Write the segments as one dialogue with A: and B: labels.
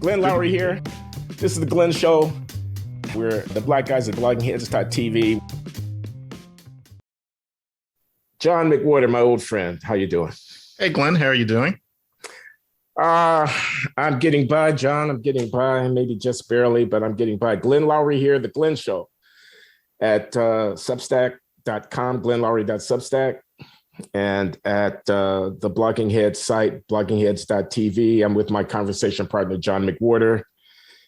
A: Glenn Loury here. This is the Glenn Show. We're the black guys at bloggingheads.tv. John McWhorter, my old friend. How you doing?
B: Hey, Glenn, how are you doing?
A: I'm getting by, John. I'm getting by, maybe just barely, but I'm getting by. Glenn Loury here, the Glenn Show at substack.com, glennloury.substack, and at the Blogging Heads site, bloggingheads.tv. I'm with my conversation partner, John McWhorter.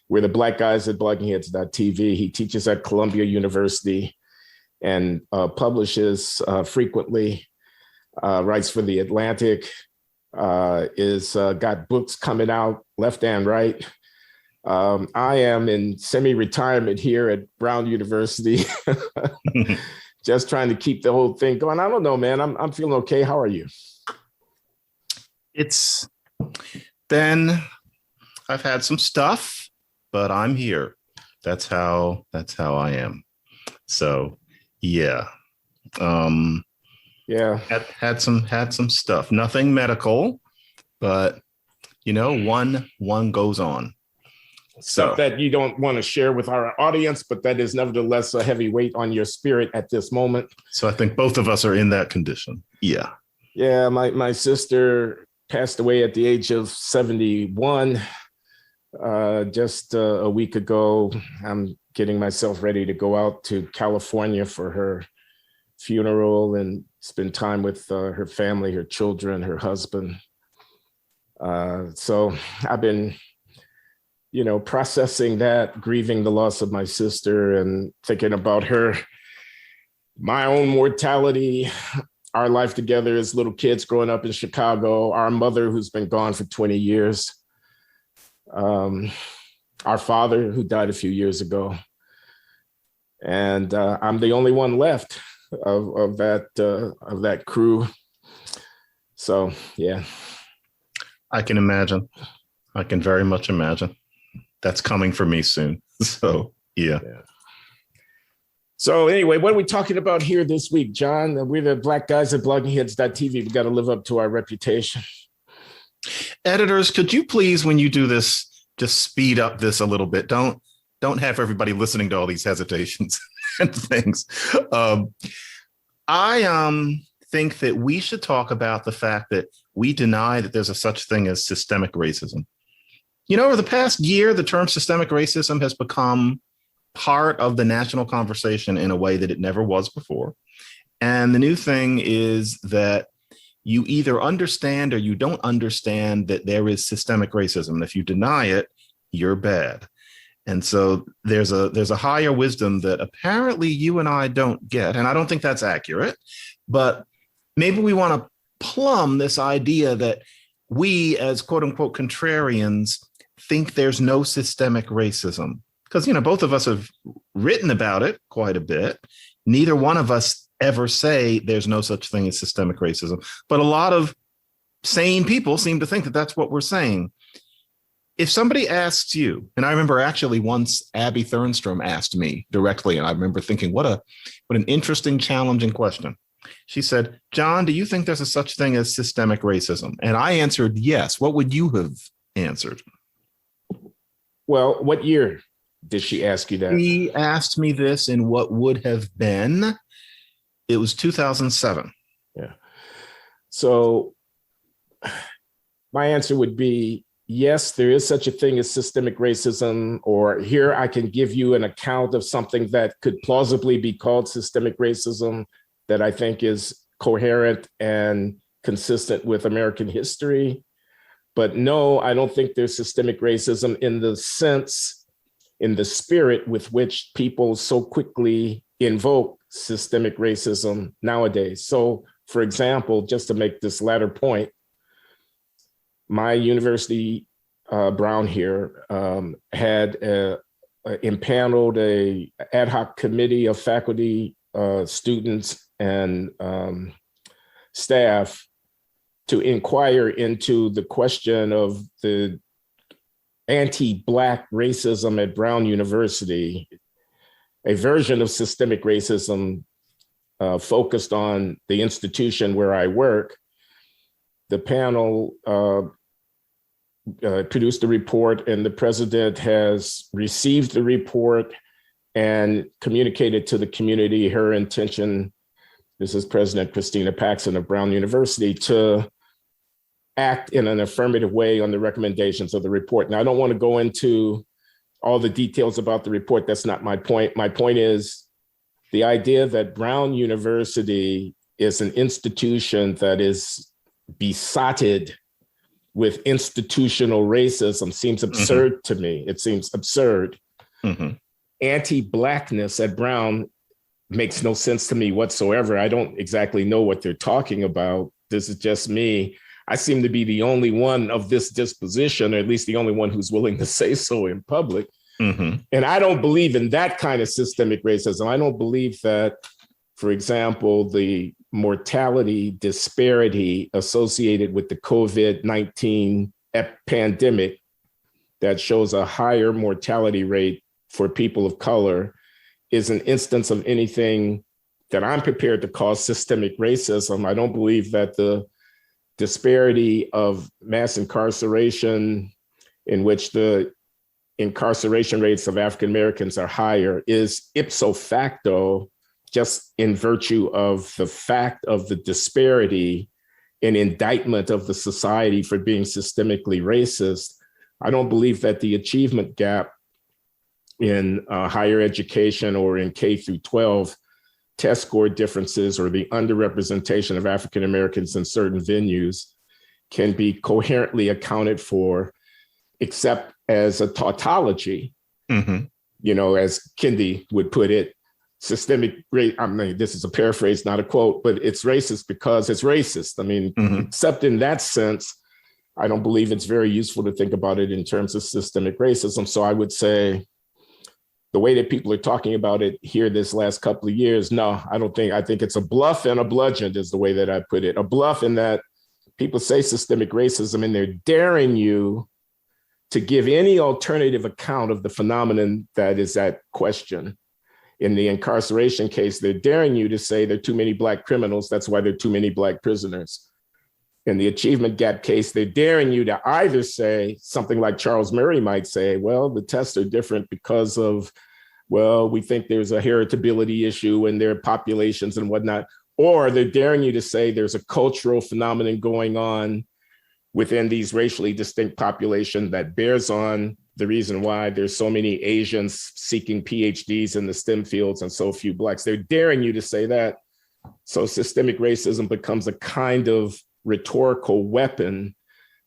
A: We're the black guys at bloggingheads.tv. He teaches at Columbia University and publishes frequently, writes for The Atlantic, is got books coming out left and right. I am in semi-retirement here at Brown University, just trying to keep the whole thing going. I don't know, man. I'm feeling okay. How are you?
B: I've had some stuff, but I'm here. That's how I am. So yeah.
A: Yeah.
B: Had some stuff. Nothing medical, but one goes on.
A: Stuff that you don't want to share with our audience, but that is nevertheless a heavy weight on your spirit at this moment.
B: So I think both of us are in that condition. Yeah.
A: Yeah, my sister passed away at the age of 71 just a week ago. I'm getting myself ready to go out to California for her funeral and spend time with her family, her children, her husband. So I've been processing that, grieving the loss of my sister and thinking about her, my own mortality, our life together as little kids growing up in Chicago, our mother who's been gone for 20 years, our father who died a few years ago. And I'm the only one left of that crew. So, yeah.
B: I can imagine. I can very much imagine. That's coming for me soon. So, yeah.
A: So anyway, what are we talking about here this week, John? We're the black guys at bloggingheads.tv. We got to live up to our reputation.
B: Editors, could you please, when you do this, just speed up this a little bit? Don't have everybody listening to all these hesitations and things. I think that we should talk about the fact that we deny that there's a such thing as systemic racism. Over the past year, the term systemic racism has become part of the national conversation in a way that it never was before. And the new thing is that you either understand or you don't understand that there is systemic racism. And if you deny it, you're bad. And so there's a higher wisdom that apparently you and I don't get. And I don't think that's accurate, but maybe we want to plumb this idea that we as quote unquote contrarians think there's no systemic racism. Because, both of us have written about it quite a bit. Neither one of us ever say there's no such thing as systemic racism. But a lot of sane people seem to think that that's what we're saying. If somebody asks you, and I remember actually once Abby Thernstrom asked me directly, and I remember thinking, what an interesting, challenging question. She said, John, do you think there's a such thing as systemic racism? And I answered, yes. What would you have answered?
A: Well, what year did she ask you that?
B: She asked me this in what would have been, it was 2007.
A: Yeah. So my answer would be, yes, there is such a thing as systemic racism, or here I can give you an account of something that could plausibly be called systemic racism that I think is coherent and consistent with American history. But no, I don't think there's systemic racism in the sense, in the spirit with which people so quickly invoke systemic racism nowadays. So, for example, just to make this latter point, my university, Brown here, had impaneled a ad hoc committee of faculty, students, and staff to inquire into the question of the anti-Black racism at Brown University, a version of systemic racism focused on the institution where I work. The panel produced a report, and the president has received the report and communicated to the community her intention. This is President Christina Paxson of Brown University, to act in an affirmative way on the recommendations of the report. Now, I don't want to go into all the details about the report. That's not my point. My point is the idea that Brown University is an institution that is besotted with institutional racism seems absurd to me. It seems absurd. Anti-Blackness at Brown makes no sense to me whatsoever. I don't exactly know what they're talking about. This is just me. I seem to be the only one of this disposition, or at least the only one who's willing to say so in public. And I don't believe in that kind of systemic racism. I don't believe that, for example, the mortality disparity associated with the COVID-19 pandemic that shows a higher mortality rate for people of color is an instance of anything that I'm prepared to call systemic racism. I don't believe that the disparity of mass incarceration, in which the incarceration rates of African Americans are higher, is ipso facto, just in virtue of the fact of the disparity, an indictment of the society for being systemically racist. I don't believe that the achievement gap in higher education or in K through 12 test score differences, or the underrepresentation of African Americans in certain venues, can be coherently accounted for, except as a tautology. You know, as Kendi would put it, systemic race, I mean, this is a paraphrase, not a quote, but it's racist because it's racist. I mean, except in that sense, I don't believe it's very useful to think about it in terms of systemic racism. So I would say the way that people are talking about it here this last couple of years, no, I think it's a bluff and a bludgeon is the way that I put it. A bluff in that people say systemic racism and they're daring you to give any alternative account of the phenomenon that is at question. In the incarceration case, they're daring you to say there are too many Black criminals, that's why there are too many Black prisoners. In the achievement gap case, they're daring you to either say something like Charles Murray might say, well, the tests are different because of, well, we think there's a heritability issue in their populations and whatnot, or they're daring you to say there's a cultural phenomenon going on within these racially distinct populations that bears on the reason why there's so many Asians seeking PhDs in the STEM fields and so few Blacks. They're daring you to say that. So systemic racism becomes a kind of rhetorical weapon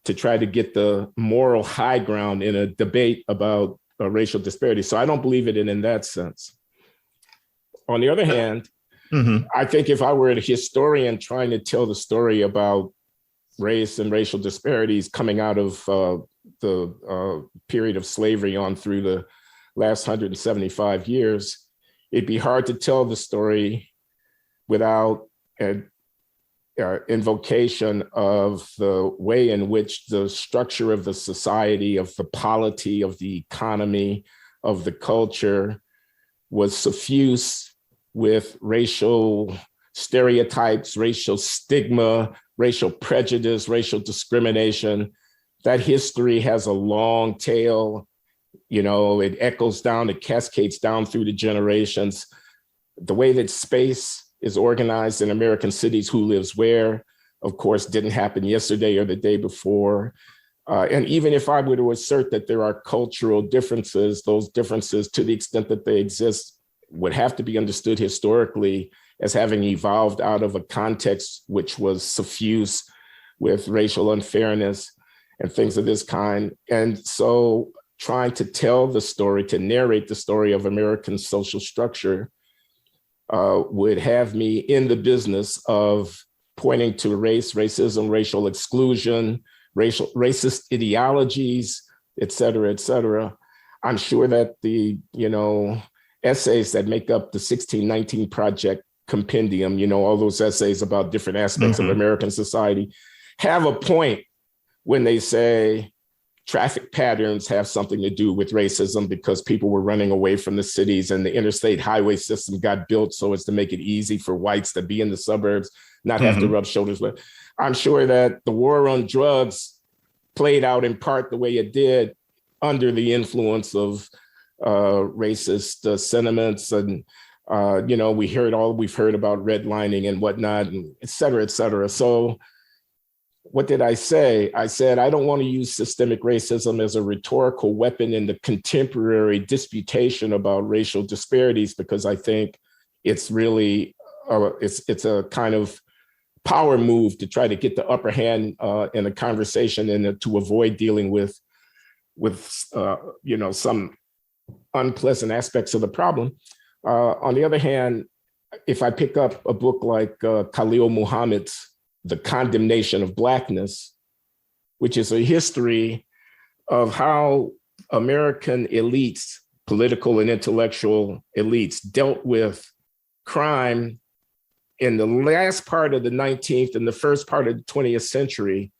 A: to try to get the moral high ground in a debate about racial disparity. So I don't believe it in that sense. On the other hand, I think if I were a historian trying to tell the story about race and racial disparities coming out of the period of slavery on through the last 175 years, it'd be hard to tell the story without an invocation of the way in which the structure of the society, of the polity, of the economy, of the culture was suffused with racial stereotypes, racial stigma, racial prejudice, racial discrimination. That history has a long tail. You know, it echoes down, it cascades down through the generations. The way that space is organized in American cities, who lives where, of course, didn't happen yesterday or the day before. And even if I were to assert that there are cultural differences, those differences, to the extent that they exist, would have to be understood historically as having evolved out of a context which was suffused with racial unfairness and things of this kind. And so trying to tell the story, to narrate the story of American social structure would have me in the business of pointing to race, racism, racial exclusion, racist ideologies, et cetera, et cetera. I'm sure that the, essays that make up the 1619 Project compendium, all those essays about different aspects of American society, have a point when they say traffic patterns have something to do with racism because people were running away from the cities and the interstate highway system got built so as to make it easy for whites to be in the suburbs, not have to rub shoulders with. I'm sure that the war on drugs played out in part the way it did under the influence of racist sentiments. And, we've heard about redlining and whatnot, and et cetera, et cetera. So what did I say? I said, I don't want to use systemic racism as a rhetorical weapon in the contemporary disputation about racial disparities, because I think it's really, it's a kind of power move to try to get the upper hand in a conversation and to avoid dealing with some unpleasant aspects of the problem. On the other hand, if I pick up a book like Khalil Muhammad's The Condemnation of Blackness, which is a history of how American elites, political and intellectual elites, dealt with crime in the last part of the 19th and the first part of the 20th century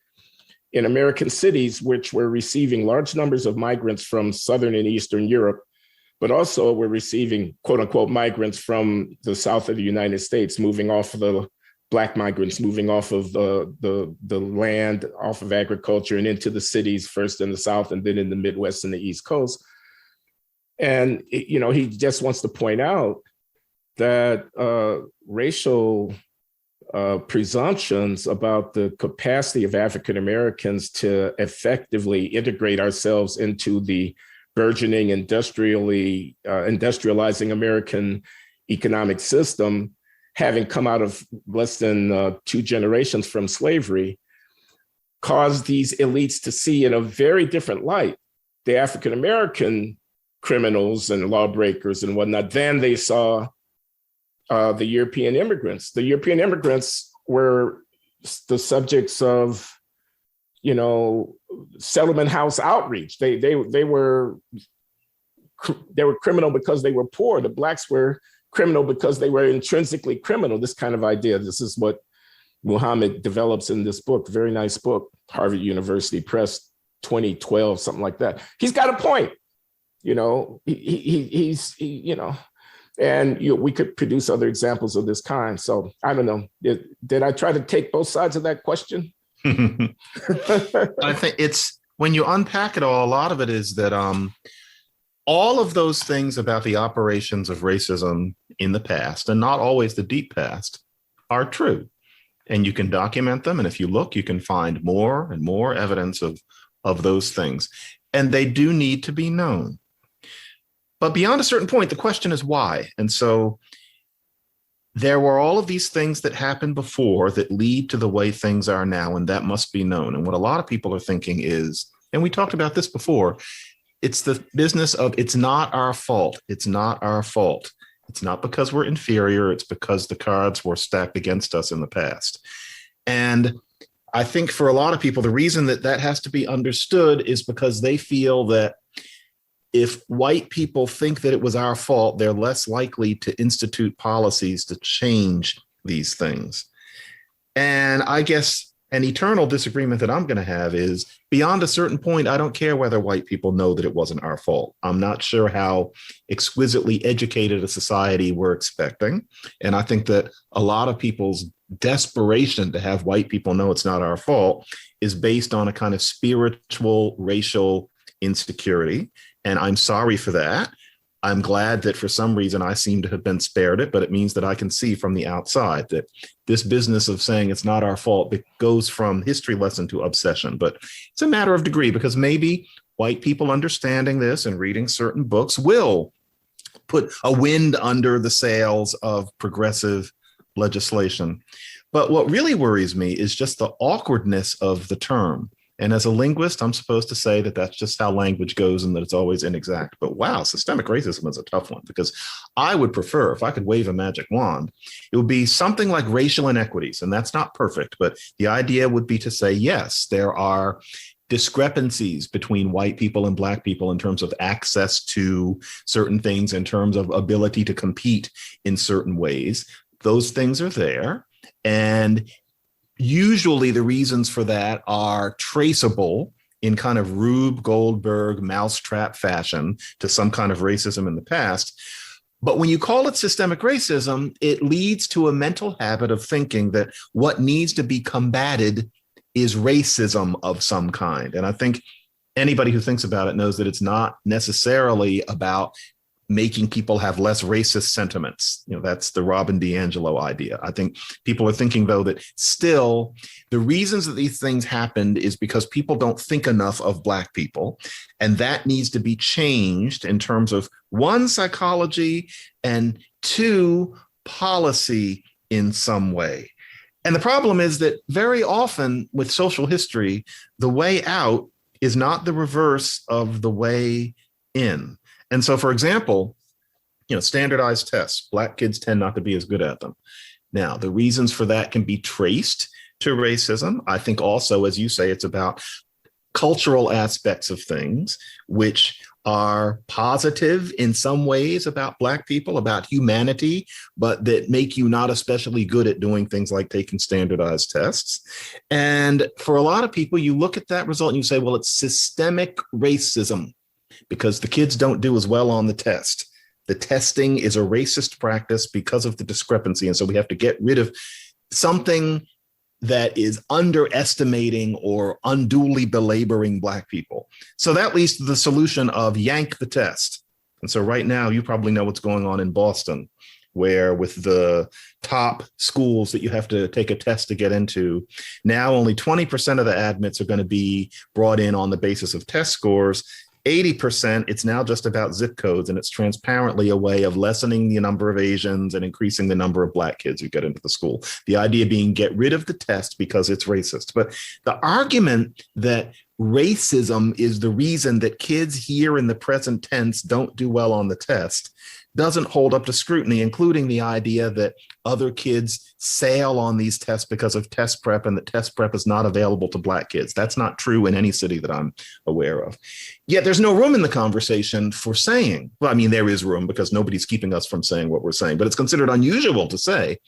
A: in American cities, which were receiving large numbers of migrants from Southern and Eastern Europe, but also were receiving quote unquote migrants from the South of the United States, moving off of the Black migrants, moving off of the land, off of agriculture and into the cities, first in the South and then in the Midwest and the East Coast. And, he just wants to point out that racial presumptions about the capacity of African Americans to effectively integrate ourselves into the burgeoning industrializing American economic system, having come out of less than 2 generations from slavery, caused these elites to see in a very different light the African American criminals and lawbreakers and whatnot than they saw the European immigrants. The European immigrants were the subjects of, settlement house outreach. They were criminal because they were poor. The Blacks were criminal because they were intrinsically criminal. This kind of idea. This is what Muhammad develops in this book. Very nice book, Harvard University Press, 2012, something like that. He's got a point. And we could produce other examples of this kind. So I don't know. Did I try to take both sides of that question?
B: I think it's, when you unpack it all, a lot of it is that all of those things about the operations of racism in the past, and not always the deep past, are true. And you can document them. And if you look, you can find more and more evidence of those things. And they do need to be known. But beyond a certain point, the question is why. And so there were all of these things that happened before that lead to the way things are now, and that must be known. And what a lot of people are thinking is, and we talked about this before, it's the business of it's not our fault. It's not our fault. It's not because we're inferior. It's because the cards were stacked against us in the past. And I think for a lot of people, the reason that has to be understood is because they feel that if white people think that it was our fault, they're less likely to institute policies to change these things. And I guess an eternal disagreement that I'm going to have is, beyond a certain point, I don't care whether white people know that it wasn't our fault. I'm not sure how exquisitely educated a society we're expecting. And I think that a lot of people's desperation to have white people know it's not our fault is based on a kind of spiritual, racial insecurity. And I'm sorry for that. I'm glad that for some reason I seem to have been spared it, but it means that I can see from the outside that this business of saying it's not our fault, it goes from history lesson to obsession. But it's a matter of degree, because maybe white people understanding this and reading certain books will put a wind under the sails of progressive legislation. But what really worries me is just the awkwardness of the term. And as a linguist, I'm supposed to say that that's just how language goes and that it's always inexact. But wow, systemic racism is a tough one, because I would prefer, if I could wave a magic wand, it would be something like racial inequities. And that's not perfect, but the idea would be to say, yes, there are discrepancies between white people and Black people in terms of access to certain things, in terms of ability to compete in certain ways. Those things are there. And usually the reasons for that are traceable in kind of Rube Goldberg mousetrap fashion to some kind of racism in the past. But when you call it systemic racism, it leads to a mental habit of thinking that what needs to be combated is racism of some kind. And I think anybody who thinks about it knows that it's not necessarily about making people have less racist sentiments. That's the Robin DiAngelo idea. I think people are thinking, though, that still the reasons that these things happened is because people don't think enough of Black people. And that needs to be changed in terms of, one, psychology, and two, policy in some way. And the problem is that very often with social history, the way out is not the reverse of the way in. And so, for example, standardized tests, Black kids tend not to be as good at them. Now, the reasons for that can be traced to racism. I think also, as you say, it's about cultural aspects of things, which are positive in some ways about Black people, about humanity, but that make you not especially good at doing things like taking standardized tests. And for a lot of people, you look at that result and you say, well, it's systemic racism, because the kids don't do as well on the test. The testing is a racist practice because of the discrepancy. And so we have to get rid of something that is underestimating or unduly belaboring Black people. So that leads to the solution of yank the test. And so right now, you probably know what's going on in Boston, where with the top schools that you have to take a test to get into, now only 20% of the admits are going to be brought in on the basis of test scores. 80%, it's now just about zip codes, and it's transparently a way of lessening the number of Asians and increasing the number of Black kids who get into the school. The idea being get rid of the test because it's racist. But the argument that racism is the reason that kids here in the present tense don't do well on the test doesn't hold up to scrutiny, including the idea that other kids sail on these tests because of test prep and that test prep is not available to Black kids. That's not true in any city that I'm aware of. Yet there's no room in the conversation for saying, well, I mean, there is room because nobody's keeping us from saying what we're saying, but it's considered unusual to say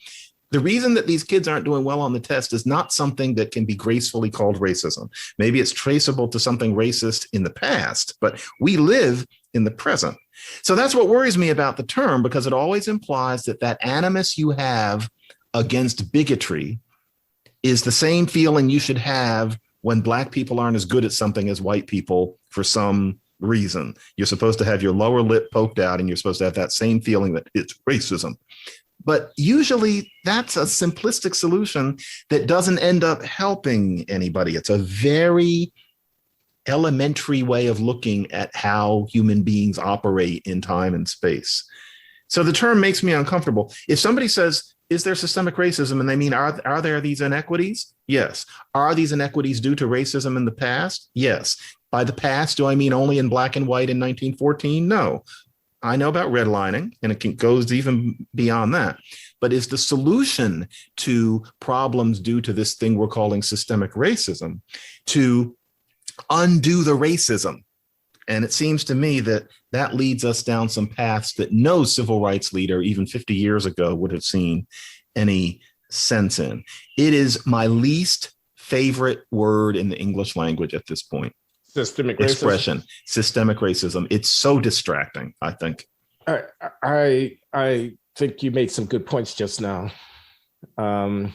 B: the reason that these kids aren't doing well on the test is not something that can be gracefully called racism. Maybe it's traceable to something racist in the past, but we live in the present. So that's what worries me about the term, because it always implies that that animus you have against bigotry is the same feeling you should have when Black people aren't as good at something as white people for some reason. You're supposed to have your lower lip poked out, and you're supposed to have that same feeling that it's racism. But usually that's a simplistic solution that doesn't end up helping anybody. It's a very elementary way of looking at how human beings operate in time and space. So the term makes me uncomfortable. If somebody says, is there systemic racism? And they mean, are there these inequities? Yes. Are these inequities due to racism in the past? Yes. By the past, do I mean only in black and white in 1914? No. I know about redlining, and it goes even beyond that. But is the solution to problems due to this thing we're calling systemic racism to undo the racism? And it seems to me that that leads us down some paths that no civil rights leader, even 50 years ago, would have seen any sense in. It is my least favorite word in the English language at this point.
A: Systemic
B: expression,
A: racism.
B: Systemic racism. It's so distracting, I think.
A: I think you made some good points just now. I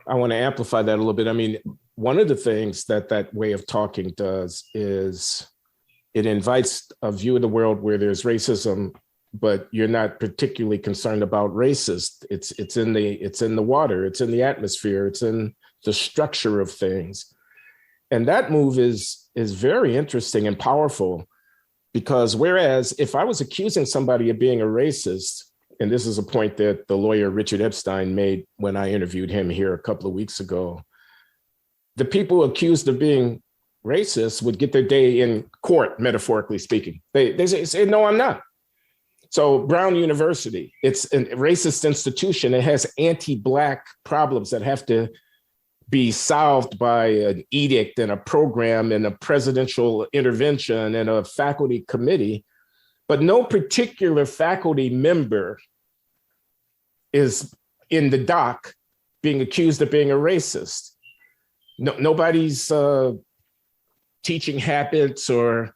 A: want to amplify that a little bit. I mean, one of the things that way of talking does is it invites a view of the world where there's racism, but you're not particularly concerned about racist. It's in the water, it's in the atmosphere, it's in the structure of things. And that move is very interesting and powerful, because whereas if I was accusing somebody of being a racist, and this is a point that the lawyer Richard Epstein made when I interviewed him here a couple of weeks ago, the people accused of being racist would get their day in court, metaphorically speaking. They say, no, I'm not. So Brown University, it's a racist institution. It has anti-Black problems that have to be solved by an edict and a program and a presidential intervention and a faculty committee, but no particular faculty member is in the dock being accused of being a racist. Nobody's teaching habits or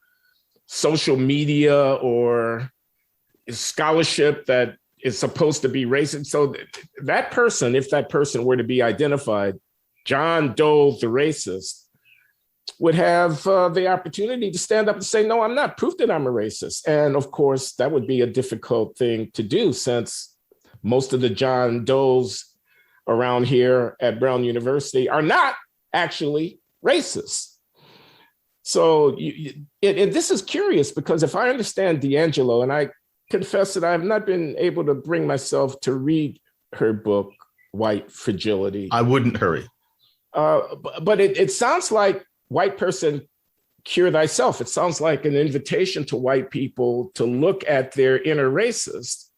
A: social media or scholarship that is supposed to be racist. So that person, if that person were to be identified, John Doe, the racist, would have the opportunity to stand up and say, no, I'm not, proof that I'm a racist. And of course, that would be a difficult thing to do, since most of the John Does around here at Brown University are not actually racist. So this is curious, because if I understand D'Angelo, and I confess that I've not been able to bring myself to read her book, White Fragility.
B: I wouldn't hurry.
A: But it sounds like white person, cure thyself. It sounds like an invitation to white people to look at their inner racist.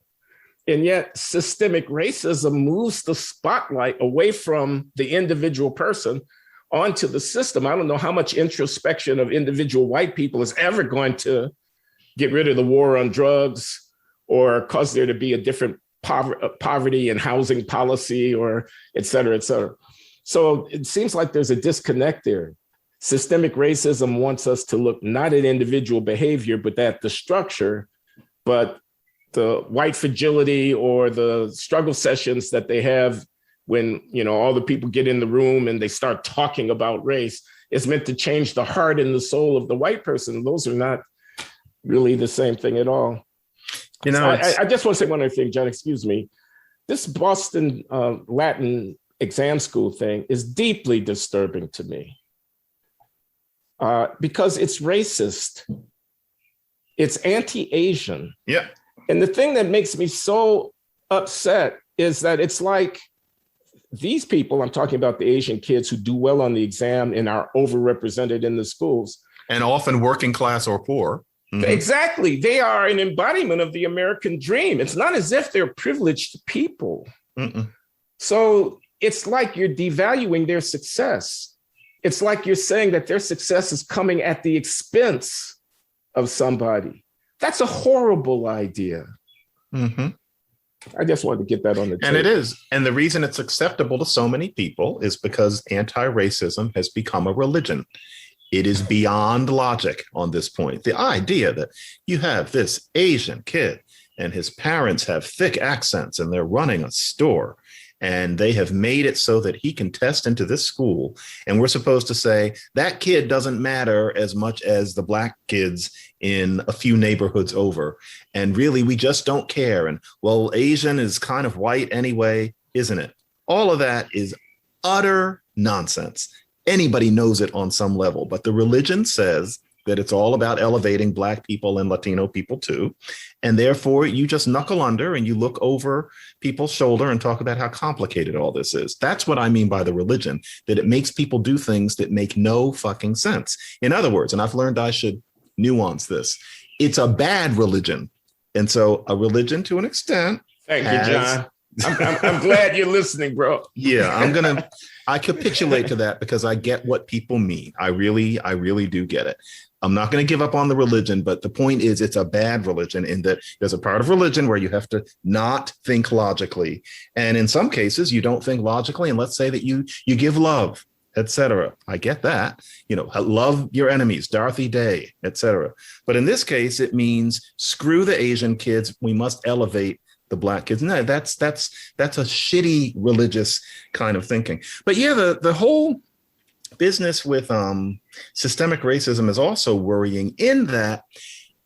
A: And yet systemic racism moves the spotlight away from the individual person onto the system. I don't know how much introspection of individual white people is ever going to get rid of the war on drugs or cause there to be a different poverty and housing policy, or et cetera, et cetera. So it seems like there's a disconnect there. Systemic racism wants us to look not at individual behavior, but at the structure. But the white fragility or the struggle sessions that they have when, you know, all the people get in the room and they start talking about race is meant to change the heart and the soul of the white person. Those are not really the same thing at all. You know, I just want to say one other thing, John, excuse me. This Boston Latin exam school thing is deeply disturbing to me because it's racist. It's anti-Asian.
B: Yeah.
A: And the thing that makes me so upset is that it's like these people, I'm talking about the Asian kids who do well on the exam and are overrepresented in the schools.
B: And often working class or poor. Mm-hmm.
A: Exactly. They are an embodiment of the American dream. It's not as if they're privileged people. Mm-mm. So it's like you're devaluing their success. It's like you're saying that their success is coming at the expense of somebody. That's a horrible idea. Mm-hmm. I just wanted to get that on the table.
B: And it is. And the reason it's acceptable to so many people is because anti-racism has become a religion. It is beyond logic on this point. The idea that you have this Asian kid and his parents have thick accents and they're running a store and they have made it so that he can test into this school. And we're supposed to say that kid doesn't matter as much as the Black kids in a few neighborhoods over. And really, we just don't care. And well, Asian is kind of white anyway, isn't it? All of that is utter nonsense. Anybody knows it on some level, but the religion says that it's all about elevating Black people and Latino people too. And therefore you just knuckle under and you look over people's shoulder and talk about how complicated all this is. That's what I mean by the religion, that it makes people do things that make no fucking sense. In other words, and I've learned I should nuance this, it's a bad religion. And so a religion to an extent.
A: Thank you, John. I'm glad you're listening, bro.
B: Yeah, I capitulate to that because I get what people mean. I really do get it. I'm not going to give up on the religion, but the point is it's a bad religion in that there's a part of religion where you have to not think logically. And in some cases, you don't think logically. And let's say that you give love, etc. I get that. You know, love your enemies, Dorothy Day, etc. But in this case, it means screw the Asian kids. We must elevate the Black kids. No, that's a shitty religious kind of thinking. But yeah, the whole business with systemic racism is also worrying in that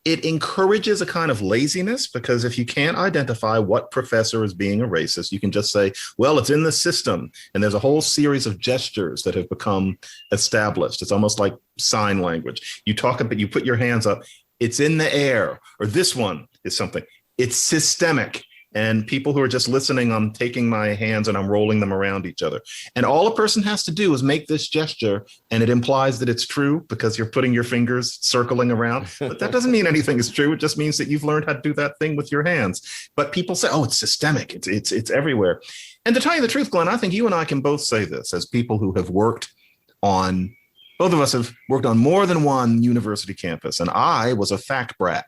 B: it encourages a kind of laziness, because if you can't identify what professor is being a racist, you can just say, well, it's in the system. And there's a whole series of gestures that have become established. It's almost like sign language. You talk about, you put your hands up, it's in the air, or this one is something. It's systemic. And people who are just listening, I'm taking my hands and I'm rolling them around each other. And all a person has to do is make this gesture, and it implies that it's true because you're putting your fingers circling around. But that doesn't mean anything is true. It just means that you've learned how to do that thing with your hands. But people say, oh, it's systemic. It's everywhere. And to tell you the truth, Glenn, I think you and I can both say this as people who have worked on, both of us have worked on more than one university campus. And I was a fact brat,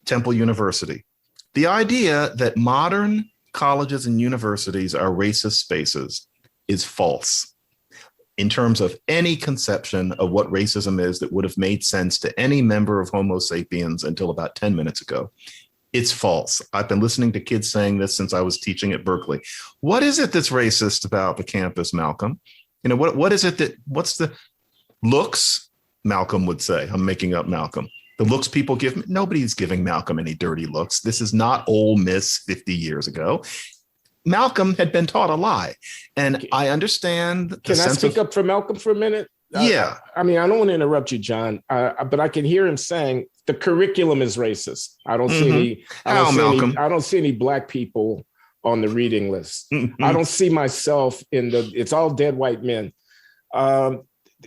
B: Temple University. The idea that modern colleges and universities are racist spaces is false in terms of any conception of what racism is that would have made sense to any member of Homo sapiens until about 10 minutes ago. It's false. I've been listening to kids saying this since I was teaching at Berkeley. What is it that's racist about the campus, Malcolm? You know, what is it that, what's the looks, Malcolm would say. I'm making up Malcolm. The looks people give me, nobody's giving Malcolm any dirty looks. This is not Ole Miss 50 years ago. Malcolm had been taught a lie. And I understand.
A: Can I speak up for Malcolm for a minute?
B: Yeah.
A: I mean, I don't want to interrupt you, John, but I can hear him saying the curriculum is racist. I don't see any. I don't see any Black people on the reading list. I don't see myself in the. It's all dead white men.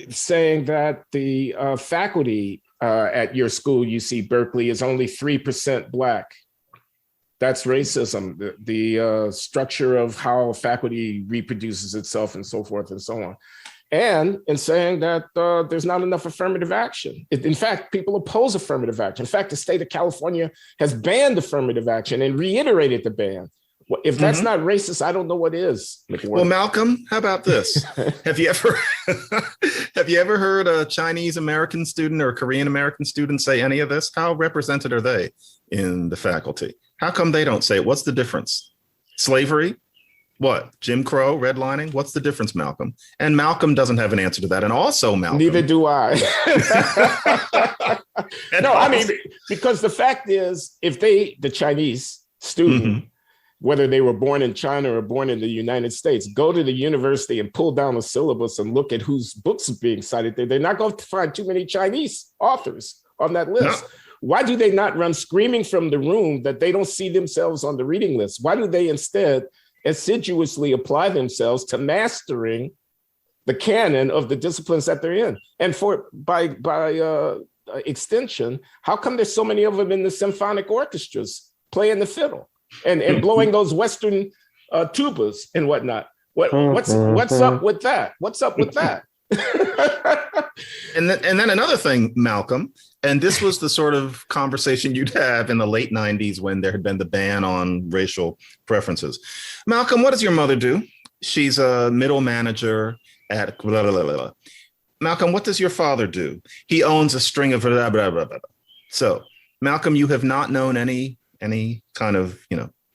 A: Saying that the faculty at your school, UC Berkeley, is only 3% Black. That's racism. The structure of how faculty reproduces itself and so forth and so on. And in saying that there's not enough affirmative action. In fact, people oppose affirmative action. In fact, the state of California has banned affirmative action and reiterated the ban. If that's not racist, I don't know what is. McWhorter.
B: Well, Malcolm, how about this? Have you ever heard a Chinese American student or a Korean American student say any of this? How represented are they in the faculty? How come they don't say it? What's the difference? Slavery? What? Jim Crow, redlining? What's the difference, Malcolm? And Malcolm doesn't have an answer to that. And also, Malcolm.
A: Neither do I. No, I mean, because the fact is, if the Chinese student, whether they were born in China or born in the United States, go to the university and pull down the syllabus and look at whose books are being cited there, they're not going to find too many Chinese authors on that list. No. Why do they not run screaming from the room that they don't see themselves on the reading list? Why do they instead assiduously apply themselves to mastering the canon of the disciplines that they're in? And by extension, how come there's so many of them in the symphonic orchestras playing the fiddle and blowing those Western tubas and whatnot? What's up with that? What's up with that?
B: And then another thing, Malcolm, and this was the sort of conversation you'd have in the late 90s when there had been the ban on racial preferences. Malcolm, what does your mother do? She's a middle manager at blah, blah, blah, blah. Malcolm, what does your father do? He owns a string of blah, blah, blah, blah. So, Malcolm, you have not known any kind of,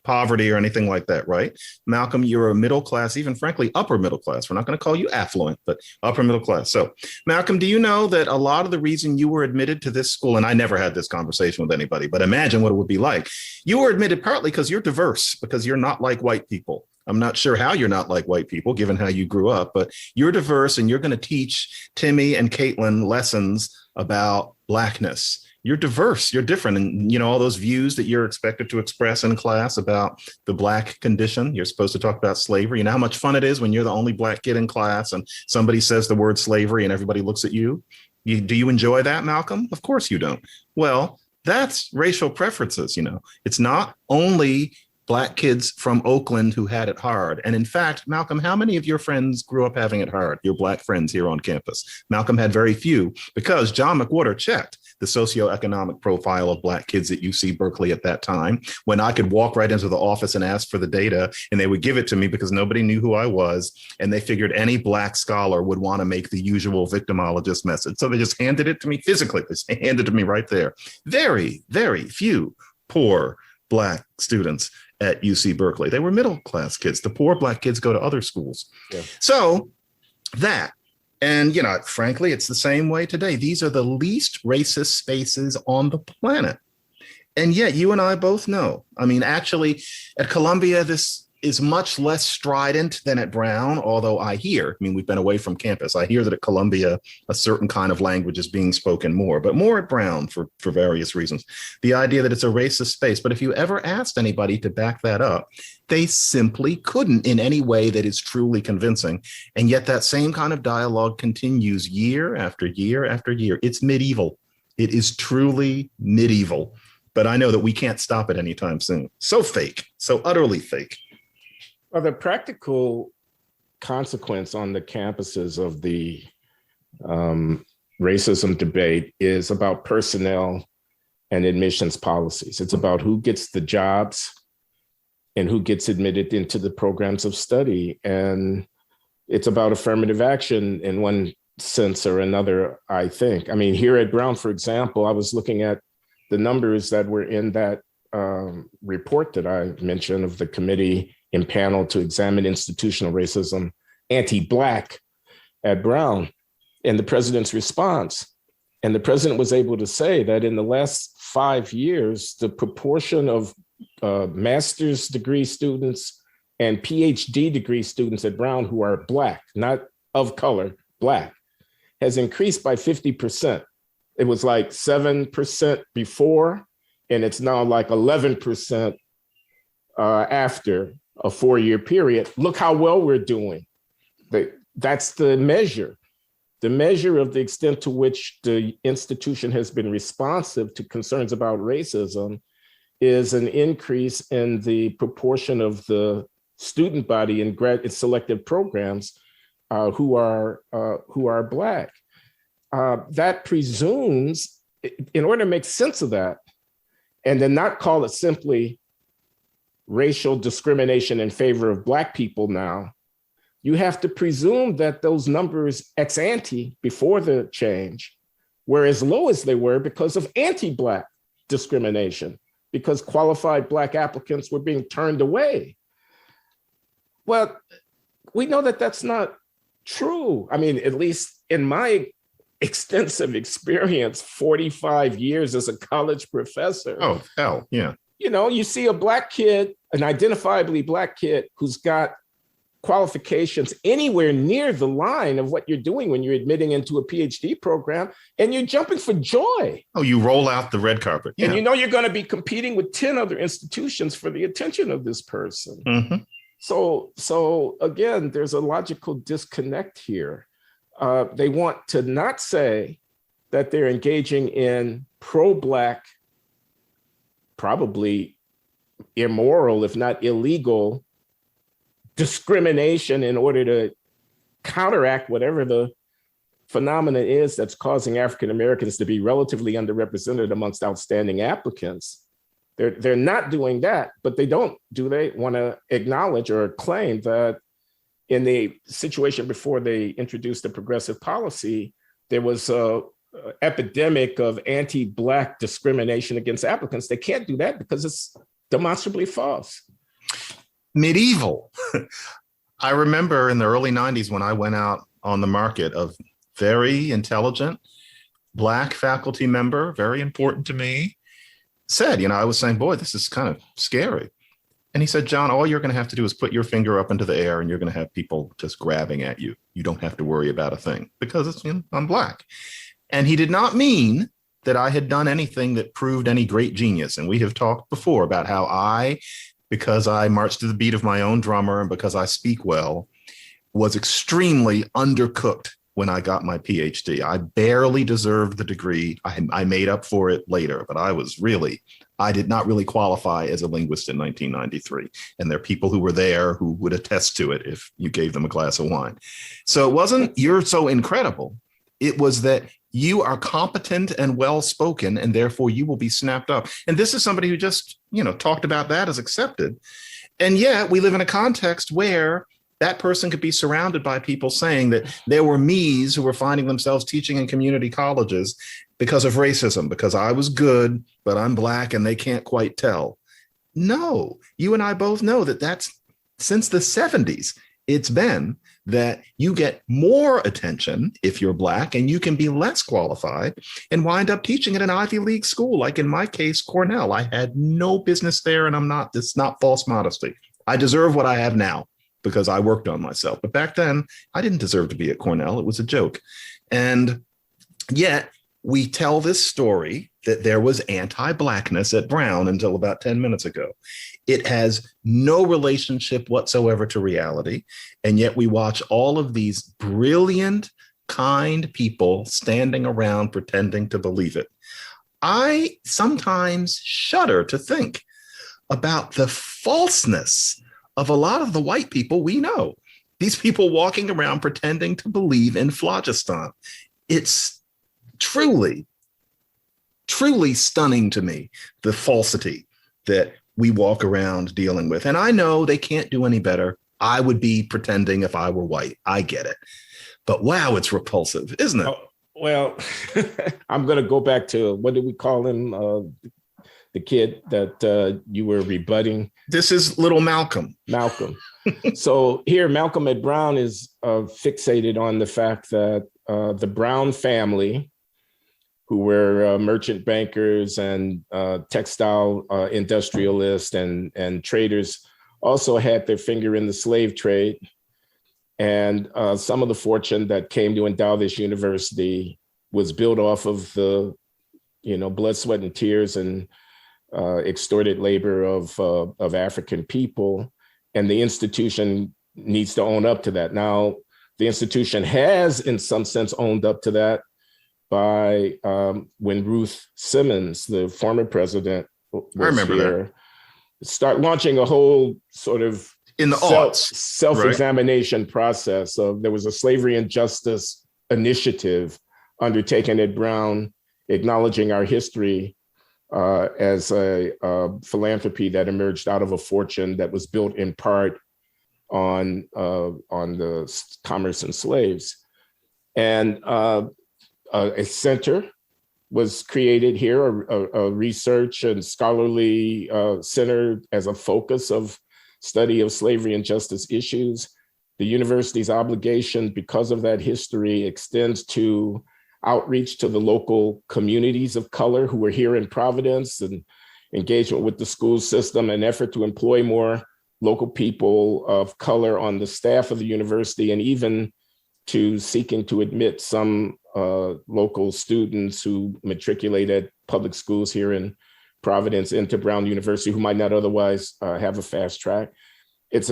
B: poverty or anything like that, right? Malcolm, you're a middle class, even frankly, upper middle class. We're not going to call you affluent, but upper middle class. So, Malcolm, do you know that a lot of the reason you were admitted to this school, and I never had this conversation with anybody, but imagine what it would be like. You were admitted partly because you're diverse, because you're not like white people. I'm not sure how you're not like white people, given how you grew up, but you're diverse and you're going to teach Timmy and Caitlin lessons about Blackness. You're diverse, you're different. And, all those views that you're expected to express in class about the Black condition, you're supposed to talk about slavery. You know how much fun it is when you're the only Black kid in class and somebody says the word slavery and everybody looks at you? Do you enjoy that, Malcolm? Of course you don't. Well, that's racial preferences, It's not only Black kids from Oakland who had it hard. And in fact, Malcolm, how many of your friends grew up having it hard? Your Black friends here on campus? Malcolm had very few because John McWhorter checked the socioeconomic profile of Black kids at UC Berkeley at that time, when I could walk right into the office and ask for the data and they would give it to me because nobody knew who I was. And they figured any Black scholar would want to make the usual victimologist message. So they just handed it to me physically. They handed it to me right there. Very, very few poor Black students at UC Berkeley. They were middle class kids. The poor Black kids go to other schools. Yeah. So that, and frankly, it's the same way today. These are the least racist spaces on the planet. And yet you and I both know, actually at Columbia, this is much less strident than at Brown, although we've been away from campus. I hear that at Columbia, a certain kind of language is being spoken more, but more at Brown for various reasons. The idea that it's a racist space, but if you ever asked anybody to back that up, they simply couldn't in any way that is truly convincing. And yet that same kind of dialogue continues year after year after year. It's medieval. It is truly medieval. But I know that we can't stop it anytime soon. So fake, so utterly fake.
A: Well, the practical consequence on the campuses of the racism debate is about personnel and admissions policies. It's about who gets the jobs and who gets admitted into the programs of study. And it's about affirmative action in one sense or another, I think. Here at Brown, for example, I was looking at the numbers that were in that report that I mentioned of the committee impaneled to examine institutional racism, anti-Black at Brown and the president's response. And the president was able to say that in the last 5 years, the proportion of master's degree students and PhD degree students at Brown who are Black, not of color, Black, has increased by 50%. It was like 7% before, and it's now like 11% after a 4-year period. Look how well we're doing. That's the measure. The measure of the extent to which the institution has been responsive to concerns about racism is an increase in the proportion of the student body in selective programs who are Black. That presumes, in order to make sense of that, and then not call it simply racial discrimination in favor of Black people now, you have to presume that those numbers ex ante before the change were as low as they were because of anti-Black discrimination, because qualified Black applicants were being turned away. Well, we know that that's not true. I mean, at least in my extensive experience, 45 years as a college professor.
B: Oh, hell, yeah.
A: You know, you see a Black kid, an identifiably Black kid who's got qualifications anywhere near the line of what you're doing when you're admitting into a PhD program, and you're jumping for joy.
B: Oh, you roll out the red carpet. Yeah.
A: And you know you're going to be competing with 10 other institutions for the attention of this person.
B: Mm-hmm.
A: So again, there's a logical disconnect here. They want to not say that they're engaging in pro-Black, probably immoral, if not illegal, discrimination in order to counteract whatever the phenomena is that's causing African Americans to be relatively underrepresented amongst outstanding applicants. They're not doing that, but they want to acknowledge or claim that in the situation before they introduced the progressive policy, there was a epidemic of anti-Black discrimination against applicants. They can't do that because it's demonstrably false.
B: Medieval. I remember in the early 90s when I went out on the market, a very intelligent Black faculty member, very important to me, said, I was saying, boy, this is kind of scary. And he said, John, all you're going to have to do is put your finger up into the air and you're going to have people just grabbing at you. You don't have to worry about a thing because I'm Black. And he did not mean that I had done anything that proved any great genius. And we have talked before about how because I marched to the beat of my own drummer and because I speak well, was extremely undercooked when I got my PhD. I barely deserved the degree. I made up for it later, but I did not really qualify as a linguist in 1993. And there are people who were there who would attest to it if you gave them a glass of wine. So it wasn't, you're so incredible. It was that you are competent and well-spoken, and therefore you will be snapped up. And this is somebody who just, talked about that as accepted. And yet we live in a context where that person could be surrounded by people saying that there were me's who were finding themselves teaching in community colleges because of racism, because I was good, but I'm Black and they can't quite tell. No, you and I both know that that's since the 70s. It's been that you get more attention if you're Black and you can be less qualified and wind up teaching at an Ivy League school. Like in my case, Cornell. I had no business there, and it's not false modesty. I deserve what I have now because I worked on myself. But back then, I didn't deserve to be at Cornell. It was a joke. And yet we tell this story that there was anti-Blackness at Brown until about 10 minutes ago. It has no relationship whatsoever to reality. And yet we watch all of these brilliant, kind people standing around pretending to believe it. I sometimes shudder to think about the falseness of a lot of the white people we know. These people walking around pretending to believe in phlogiston. It's truly, truly stunning to me, the falsity that we walk around dealing with. And I know they can't do any better. I would be pretending if I were white. I get it. But wow, it's repulsive, isn't it?
A: Oh, well, I'm going to go back to, what did we call him? the kid that you were rebutting.
B: This is little Malcolm.
A: Malcolm. So here, Malcolm at Brown is fixated on the fact that the Brown family, who were merchant bankers and textile industrialists and traders, also had their finger in the slave trade. And some of the fortune that came to endow this university was built off of the, blood, sweat, and tears and extorted labor of African people. And the institution needs to own up to that. Now, the institution has, in some sense, owned up to that by when Ruth Simmons, the former president, was here, start launching a whole sort of
B: in the
A: self-examination right? process. There was a slavery and justice initiative undertaken at Brown, acknowledging our history as a philanthropy that emerged out of a fortune that was built in part on the commerce in slaves. And a center was created here, a research and scholarly center as a focus of study of slavery and justice issues. The university's obligation, because of that history, extends to outreach to the local communities of color who were here in Providence, and engagement with the school system, an effort to employ more local people of color on the staff of the university, and even to seeking to admit some local students who matriculate at public schools here in Providence into Brown University who might not otherwise have a fast track. It's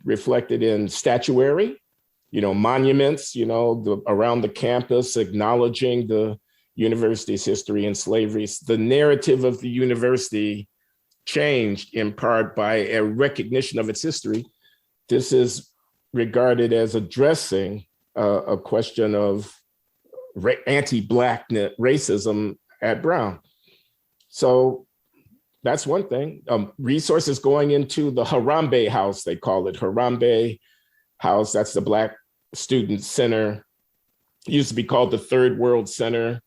A: reflected in statuary, monuments, around the campus, acknowledging the university's history and slavery. The narrative of the university changed in part by a recognition of its history. This is regarded as addressing a question of anti-Black racism at Brown. So that's one thing. Resources going into the Harambe House, they call it Harambe House. That's the Black Student Center. It used to be called the Third World Center,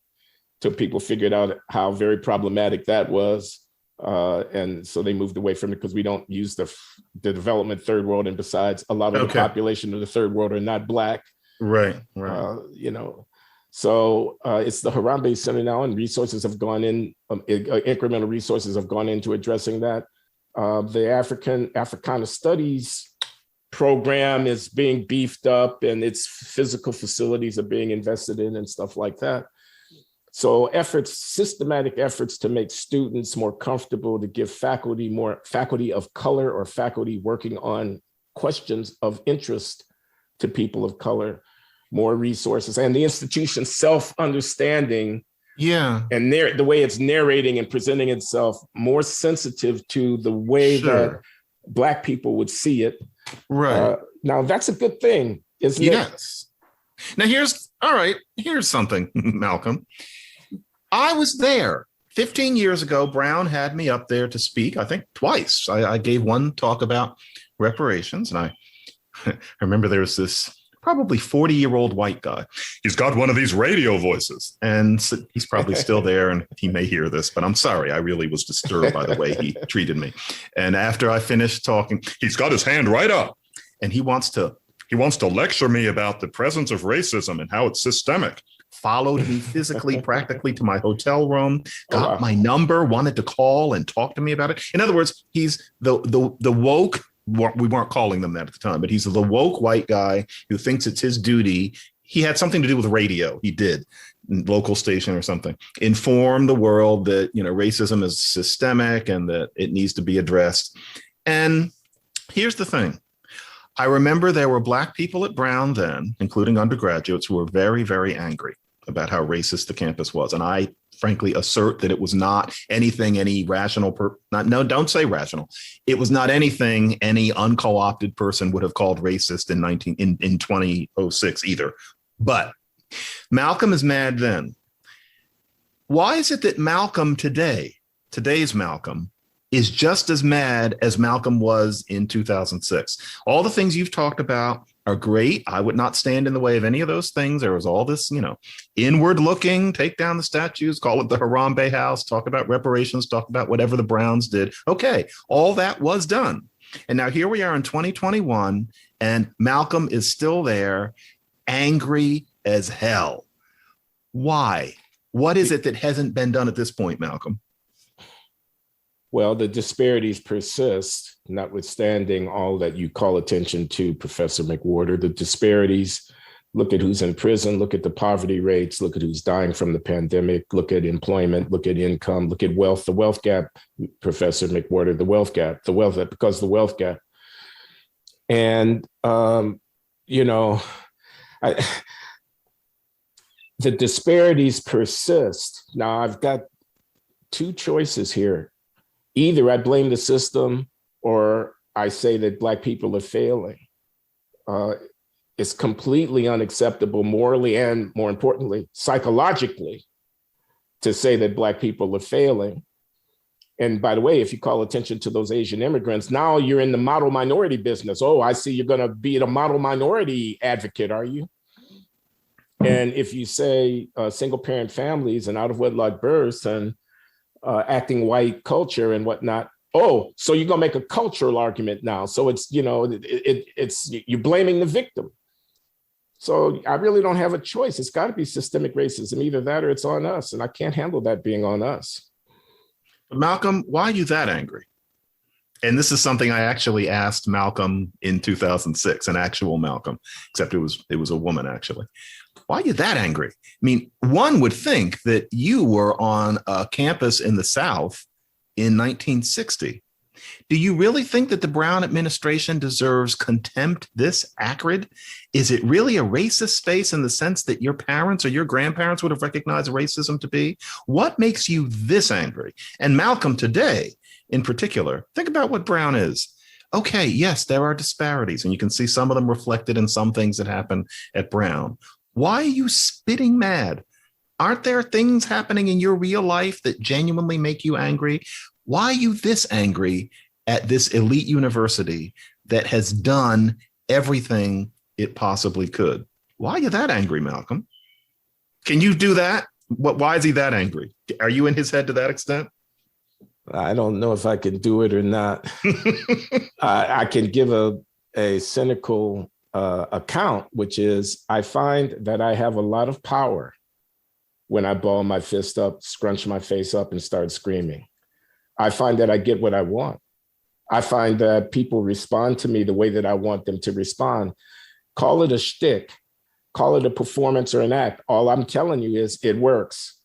A: till people figured out how very problematic that was. And so they moved away from it because we don't use the development third world. And besides, a lot of the population of the third world are not Black. Right. So it's the Harambe Center now, and resources have gone in, incremental resources have gone into addressing that. The Africana Studies program is being beefed up, and its physical facilities are being invested in and stuff like that. So systematic efforts to make students more comfortable, to give faculty of color or faculty working on questions of interest to people of color, more resources, and the institution's self-understanding, and the way it's narrating and presenting itself, more sensitive to the way that Black people would see it. Right. Now that's a good thing, isn't it?
B: Yes. Now here's something, Malcolm. I was there 15 years ago. Brown had me up there to speak, I think twice. I gave one talk about reparations, and I remember there was this probably 40-year-old white guy. He's got one of these radio voices, and so he's probably still there, and he may hear this, but I'm sorry. I really was disturbed by the way he treated me. And after I finished talking, he's got his hand right up, and he wants to lecture me about the presence of racism and how it's systemic. Followed me physically, practically to my hotel room, got my number, wanted to call and talk to me about it. In other words, he's the woke, we weren't calling them that at the time, but he's the woke white guy who thinks it's his duty. He had something to do with radio. He did, local station or something, inform the world that, racism is systemic and that it needs to be addressed. And here's the thing. I remember there were Black people at Brown then, including undergraduates, who were very, very angry about how racist the campus was. And I frankly assert that it was not anything any rational, don't say rational. It was not anything any unco-opted person would have called racist in 2006 either. But Malcolm is mad then. Why is it that Malcolm today's Malcolm, is just as mad as Malcolm was in 2006? All the things you've talked about are great. I would not stand in the way of any of those things. There was all this, inward looking, take down the statues, call it the Harambe House, talk about reparations, talk about whatever the Browns did. Okay, all that was done. And now here we are in 2021, and Malcolm is still there, angry as hell. Why? What is it that hasn't been done at this point, Malcolm?
A: Well, the disparities persist, notwithstanding all that you call attention to, Professor McWhorter. The disparities, look at who's in prison, look at the poverty rates, look at who's dying from the pandemic, look at employment, look at income, look at wealth, the wealth gap, Professor McWhorter, the wealth gap, because the wealth gap. And, the disparities persist. Now, I've got two choices here. Either I blame the system or I say that Black people are failing. It's completely unacceptable morally and, more importantly, psychologically, to say that Black people are failing. And by the way, if you call attention to those Asian immigrants, now you're in the model minority business. Oh, I see you're going to be a model minority advocate, are you? And if you say single parent families and out of wedlock births and acting white culture and whatnot, oh, so you're gonna make a cultural argument now. So it's, it's you're blaming the victim. So I really don't have a choice. It's got to be systemic racism, either that or it's on us. And I can't handle that being on us.
B: Malcolm, why are you that angry? And this is something I actually asked Malcolm in 2006, an actual Malcolm, except it was a woman, actually. Why are you that angry? I mean, one would think that you were on a campus in the South in 1960. Do you really think that the Brown administration deserves contempt this acrid? Is it really a racist space in the sense that your parents or your grandparents would have recognized racism to be? What makes you this angry? And Malcolm, today, in particular, think about what Brown is. Okay, yes, there are disparities, and you can see some of them reflected in some things that happen at Brown. Why are you spitting mad? Aren't there things happening in your real life that genuinely make you angry? Why are you this angry at this elite university that has done everything it possibly could? Why are you that angry, Malcolm? Can you do that? Why is he that angry? Are you in his head to that extent?
A: I don't know if I can do it or not. I can give a cynical account, which is I find that I have a lot of power when I ball my fist up, scrunch my face up, and start screaming. I find that I get what I want. I find that people respond to me the way that I want them to respond. Call it a shtick, call it a performance or an act. All I'm telling you is it works.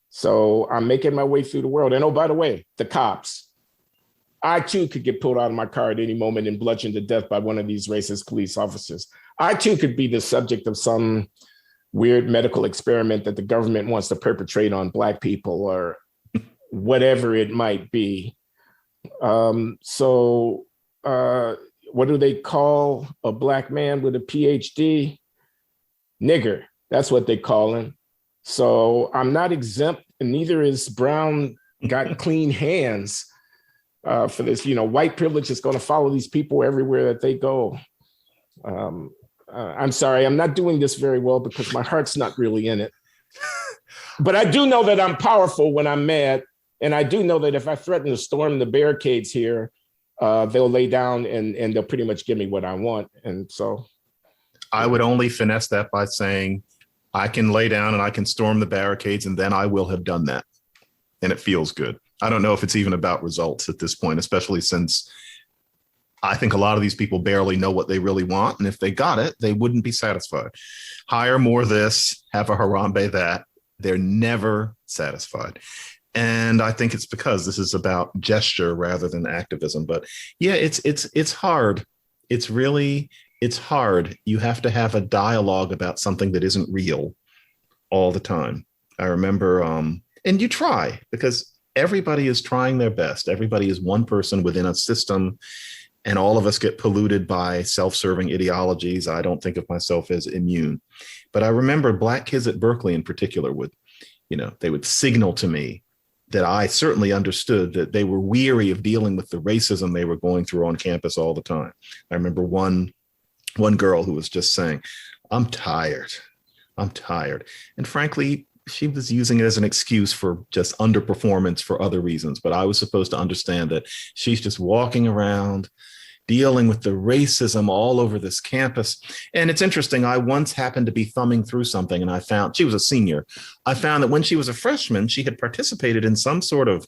A: So I'm making my way through the world. And oh, by the way, the cops. I too could get pulled out of my car at any moment and bludgeoned to death by one of these racist police officers. I too could be the subject of some weird medical experiment that the government wants to perpetrate on Black people or whatever it might be. What do they call a Black man with a PhD? Nigger, that's what they call him. So I'm not exempt, and neither is Brown got clean hands for this. White privilege is going to follow these people everywhere that they go. I'm sorry, I'm not doing this very well because my heart's not really in it. But I do know that I'm powerful when I'm mad. And I do know that if I threaten to storm the barricades here, they'll lay down and they'll pretty much give me what I want. And so
B: I would only finesse that by saying, I can lay down and I can storm the barricades, and then I will have done that. And it feels good. I don't know if it's even about results at this point, especially since I think a lot of these people barely know what they really want. And if they got it, they wouldn't be satisfied. Hire more this, have a Harambe that. They're never satisfied. And I think it's because this is about gesture rather than activism. But yeah, it's hard. It's hard. You have to have a dialogue about something that isn't real all the time. I remember, and you try, because everybody is trying their best. Everybody is one person within a system, and all of us get polluted by self-serving ideologies. I don't think of myself as immune. But I remember Black kids at Berkeley in particular they would signal to me that I certainly understood that they were weary of dealing with the racism they were going through on campus all the time. I remember one one girl who was just saying, I'm tired. I'm tired. And frankly, she was using it as an excuse for just underperformance for other reasons. But I was supposed to understand that she's just walking around dealing with the racism all over this campus. And it's interesting. I once happened to be thumbing through something and I found she was a senior. I found that when she was a freshman, she had participated in some sort of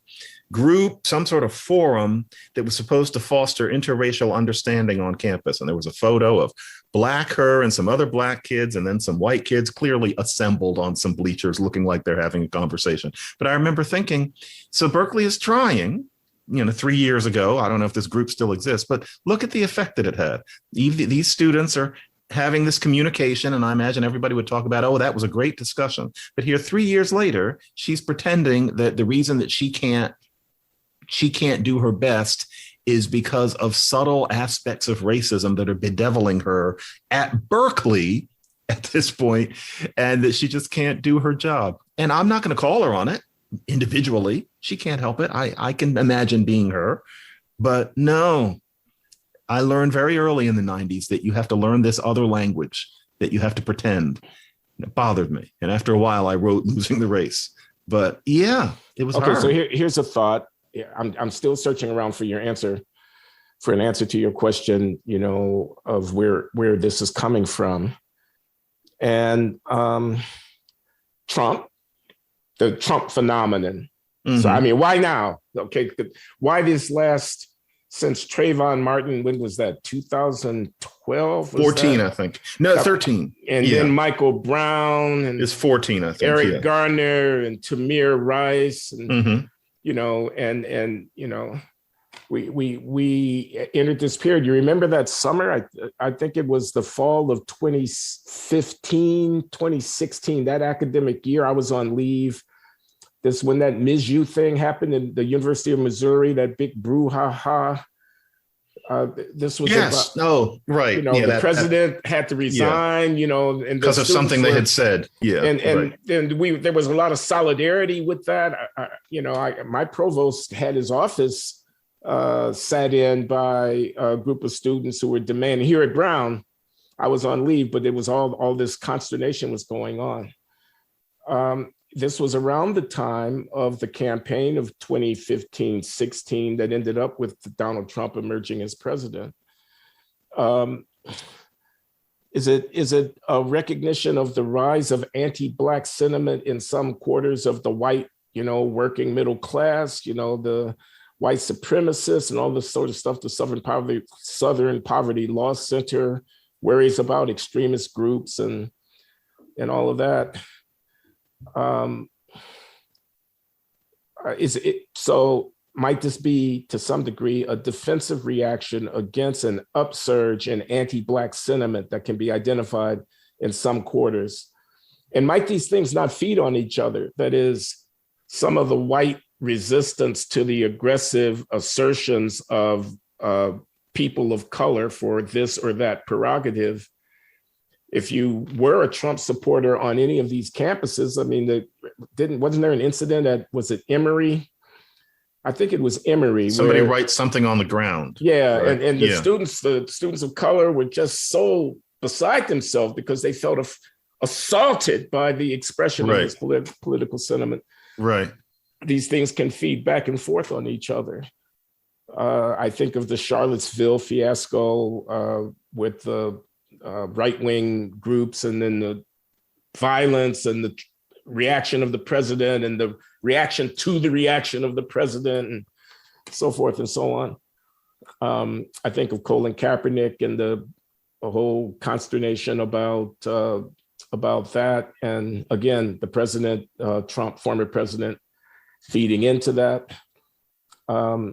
B: group, some sort of forum that was supposed to foster interracial understanding on campus. And there was a photo of Black her and some other Black kids, and then some white kids clearly assembled on some bleachers looking like they're having a conversation. But I remember thinking, so Berkeley is trying, 3 years ago. I don't know if this group still exists, but look at the effect that it had. These students are having this communication, and I imagine everybody would talk about, oh, that was a great discussion. But here, 3 years later, she's pretending that the reason that she can't do her best is because of subtle aspects of racism that are bedeviling her at Berkeley at this point, and that she just can't do her job. And I'm not going to call her on it individually. She can't help it. I can imagine being her. But no, I learned very early in the 90s that you have to learn this other language, that you have to pretend. And it bothered me. And after a while, I wrote Losing the Race. But yeah, it was hard.
A: So here's a thought. I'm still searching around for an answer to your question, of where this is coming from. And Trump, the Trump phenomenon. Mm-hmm. So, I mean, why now? Okay, why since Trayvon Martin, when was that? 2012?
B: 14, I think. No, 13.
A: And then Michael Brown. And
B: it's 14, I think.
A: Eric Garner and Tamir Rice. And, we entered this period. You remember that summer? I think it was the fall of 2015, 2016, that academic year. I was on leave. This when that Mizzou thing happened in the University of Missouri, that big brouhaha. This was
B: right.
A: The president had to resign, and
B: because of something they had said. Yeah,
A: and there was a lot of solidarity with that. My provost had his office sat in by a group of students who were demanding. Here at Brown, I was on leave, but it was all this consternation was going on. This was around the time of the campaign of 2015-16 that ended up with Donald Trump emerging as president. Is it a recognition of the rise of anti-Black sentiment in some quarters of the white, working middle class, the white supremacists and all this sort of stuff? The Southern Poverty Law Center worries about extremist groups and all of that. Might this be to some degree a defensive reaction against an upsurge in anti-Black sentiment that can be identified in some quarters? And might these things not feed on each other? That is, some of the white resistance to the aggressive assertions of people of color for this or that prerogative. If you were a Trump supporter on any of these campuses, I mean, wasn't there an incident was it Emory? I think it was Emory.
B: Somebody writes something on the ground.
A: Yeah, right? and the students of color were just so beside themselves because they felt assaulted by the expression of this political sentiment. Right. These things can feed back and forth on each other. I think of the Charlottesville fiasco with the right-wing groups, and then the violence and the reaction of the president and the reaction to the reaction of the president and so forth and so on. I think of Colin Kaepernick and the whole consternation about that. And again, the president, Trump, former president, feeding into that. I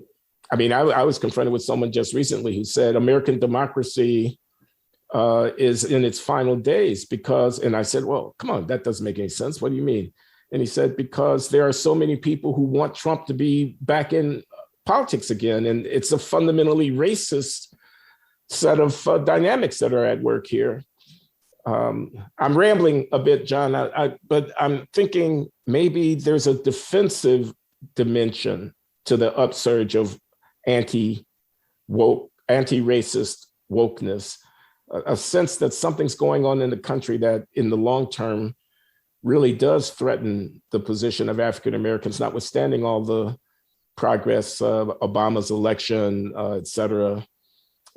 A: was confronted with someone just recently who said American democracy is in its final days and I said, well, come on, that doesn't make any sense. What do you mean? And he said, because there are so many people who want Trump to be back in politics again. And it's a fundamentally racist set of dynamics that are at work here. I'm rambling a bit, John, but I'm thinking maybe there's a defensive dimension to the upsurge of anti-racist wokeness. a sense that something's going on in the country that in the long term really does threaten the position of African Americans, notwithstanding all the progress, Obama's election, et cetera,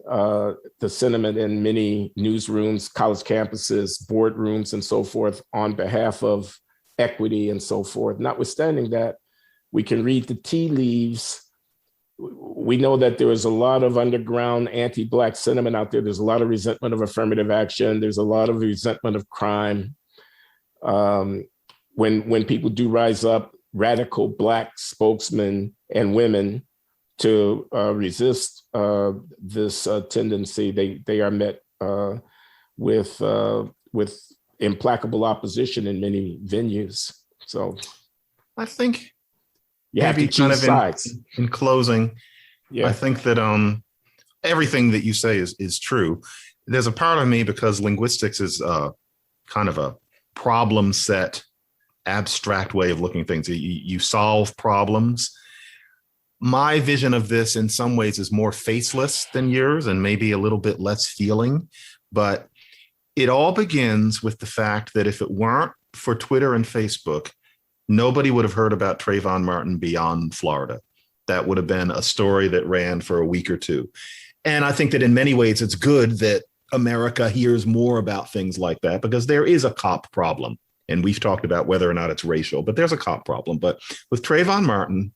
A: the sentiment in many newsrooms, college campuses, boardrooms, and so forth on behalf of equity and so forth. Notwithstanding that, we can read the tea leaves. We know that there is a lot of underground anti-Black sentiment out there. There's a lot of resentment of affirmative action. There's a lot of resentment of crime. When people do rise up, radical Black spokesmen and women to resist this tendency, they are met with implacable opposition in many venues. So
B: I think
A: you have to choose sides.
B: In closing,
A: Yeah.
B: I think that everything that you say is true. There's a part of me, because linguistics is kind of a problem set, abstract way of looking at things. You solve problems. My vision of this in some ways is more faceless than yours and maybe a little bit less feeling, but it all begins with the fact that if it weren't for Twitter and Facebook, nobody would have heard about Trayvon Martin beyond Florida. That would have been a story that ran for a week or two. And I think that in many ways, it's good that America hears more about things like that, because there is a cop problem. And we've talked about whether or not it's racial, but there's a cop problem. But with Trayvon Martin,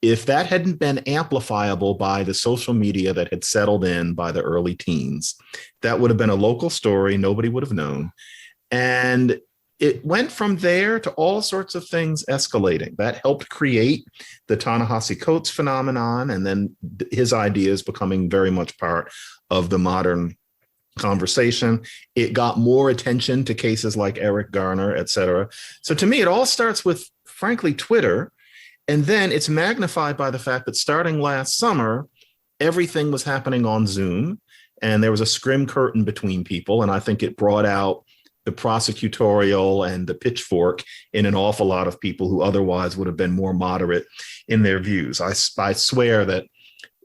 B: if that hadn't been amplifiable by the social media that had settled in by the early teens, that would have been a local story. Nobody would have known. And it went from there to all sorts of things escalating. That helped create the Ta-Nehisi Coates phenomenon, and then his ideas becoming very much part of the modern conversation. It got more attention to cases like Eric Garner, et cetera. So to me, it all starts with, frankly, Twitter. And then it's magnified by the fact that starting last summer, everything was happening on Zoom, and there was a scrim curtain between people. And I think it brought out the prosecutorial and the pitchfork in an awful lot of people who otherwise would have been more moderate in their views. I swear that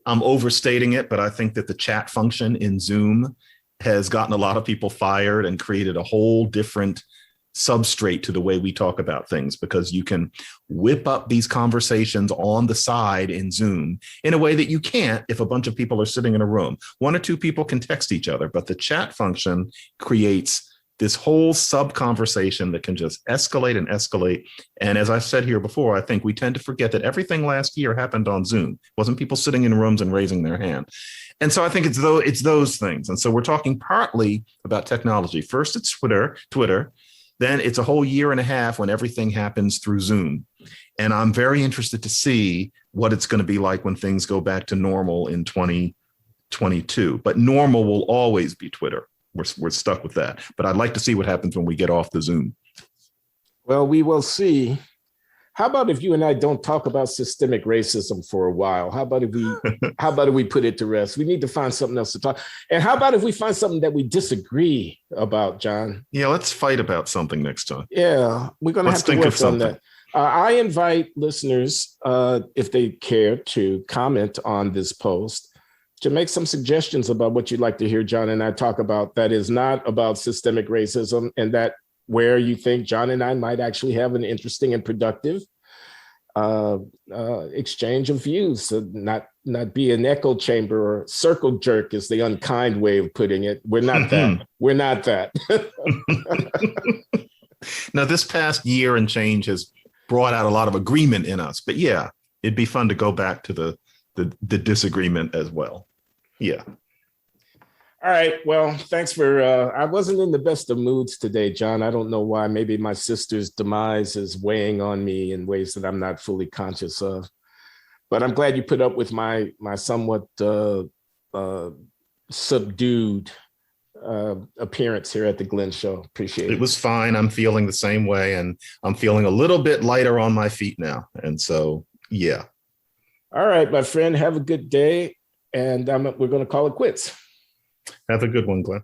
B: I'm overstating it, but I think that the chat function in Zoom has gotten a lot of people fired and created a whole different substrate to the way we talk about things, because you can whip up these conversations on the side in Zoom in a way that you can't if a bunch of people are sitting in a room. One or two people can text each other, but the chat function creates this whole sub conversation that can just escalate and escalate. And as I've said here before, I think we tend to forget that everything last year happened on Zoom. It wasn't people sitting in rooms and raising their hand. And so I think it's those things. And so we're talking partly about technology. First, it's Twitter. Then it's a whole year and a half when everything happens through Zoom. And I'm very interested to see what it's going to be like when things go back to normal in 2022. But normal will always be Twitter. We're stuck with that. But I'd like to see what happens when we get off the Zoom.
A: Well, we will see. How about if you and I don't talk about systemic racism for a while? How about if we put it to rest? We need to find something else to talk. And how about if we find something that we disagree about, John?
B: Yeah, let's fight about something next time.
A: Yeah, we're going to have to work on that. I invite listeners, if they care to comment on this post, to make some suggestions about what you'd like to hear John and I talk about that is not about systemic racism, and that where you think John and I might actually have an interesting and productive exchange of views, not be an echo chamber or circle jerk is the unkind way of putting it. We're not that. We're not that.
B: Now, this past year and change has brought out a lot of agreement in us, but yeah, it'd be fun to go back to the disagreement as well. Yeah.
A: All right. Well, thanks for, I wasn't in the best of moods today, John. I don't know why. Maybe my sister's demise is weighing on me in ways that I'm not fully conscious of. But I'm glad you put up with my somewhat subdued appearance here at the Glenn Show. Appreciate it.
B: It was fine. I'm feeling the same way, and I'm feeling a little bit lighter on my feet now. And so, yeah.
A: All right, my friend, have a good day. And we're going to call it quits.
B: Have a good one, Glenn.